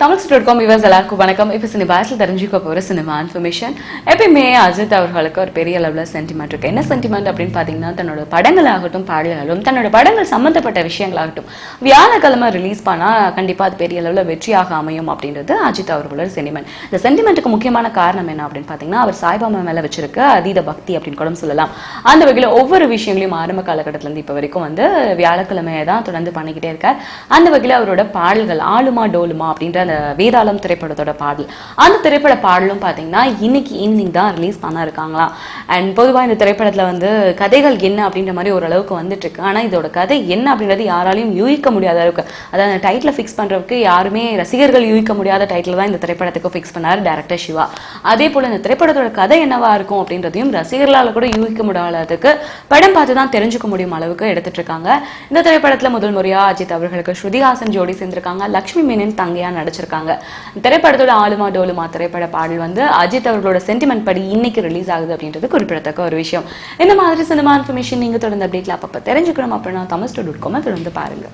தமிழ்.com viewers எல்லாருக்கும் வணக்கம். இப்போ சினிமாஸில் தெரிஞ்சுக்க போகிற சினிமா இன்ஃபர்மேஷன். எப்பயுமே அஜித் அவர்களுக்கு ஒரு பெரிய லெவலில் சென்டிமெண்ட் இருக்குது. என்ன சென்டிமெண்ட் அப்படின்னு பார்த்தீங்கன்னா, தன்னோட படங்களாகட்டும் பாடல்களும் தன்னோட படங்கள் சம்மந்தப்பட்ட விஷயங்களாகட்டும் வியாழக்கிழமை ரிலீஸ் பண்ணால் கண்டிப்பாக அது பெரிய லெவலில் வெற்றியாக அமையும் அப்படின்றது அஜித் அவர்களோட சென்டிமெண்ட். இந்த சென்டிமெண்ட்டுக்கு முக்கியமான காரணம் என்ன அப்படின்னு பார்த்தீங்கன்னா, அவர் சாய்பாபா மேலே வச்சிருக்க அதீத பக்தி அப்படின்னு கூட சொல்லலாம். அந்த வகையில் ஒவ்வொரு விஷயங்களையும் ஆரம்ப காலகட்டத்திலேருந்து இப்போ வரைக்கும் வியாழக்கிழமையை தான் தொடர்ந்து பண்ணிக்கிட்டே இருக்கார். அந்த வகையில் அவரோட பாடல்கள் ஆளுமா டோலுமா அப்படின்ற வேதாளம் திரைப்படத்தோட பாடல், அந்த திரைப்பட பாடலும் பாத்தீங்கன்னா இன்னைக்கு ஈவினிங் தான் ரிலீஸ் பண்ண இருக்காங்களாம். அண்ட் பொதுவாக இந்த திரைப்படத்துல கதைகள் என்ன அப்படின்ற மாதிரி ஓரளவுக்கு வந்துட்டு இருக்கு. ஆனா இதோட கதை என்ன அப்படின்றது யாராலையும் யூகிக்க முடியாத அளவுக்கு, அதாவது அந்த டைட்டில் ஃபிக்ஸ் பண்றதுக்கு யாருமே ரசிகர்கள் யூகிக்க முடியாத டைட்டில் தான் இந்த திரைப்படத்துக்கு ஃபிக்ஸ் பண்ணார் டைரக்டர் சிவா. அதே போல இந்த திரைப்படத்தோட கதை என்னவா இருக்கும் அப்படின்றதையும் ரசிகர்களால் கூட யூகிக்க முடியாததுக்கு படம் பார்த்து தான் தெரிஞ்சுக்க முடியும் அளவுக்கு எடுத்துட்டு இருக்காங்க. இந்த திரைப்படத்துல முதல் முறையா அஜித் அவர்களுக்கு ஸ்ருதிஹாசன் ஜோடி சேர்ந்திருக்காங்க. லட்சுமி மேனன் தங்கையா நடிச்சிருக்காங்க. திரைப்படத்தோட ஆளுமா டோலுமா திரைப்பட பாடல் அஜித் அவர்களோட சென்டிமெண்ட் படி இன்னைக்கு ரிலீஸ் ஆகுது அப்படின்றது குறிப்பிடத்தக்க ஒரு விஷயம். இந்த மாதிரி சினிமா இன்ஃபர்மேஷன் நீங்க தொடர்ந்து அப்டேட்ல அப்பப்ப தெரிஞ்சுக்கணும் அப்படின்னா தமிழ்.com தொடர்ந்து பாருங்க.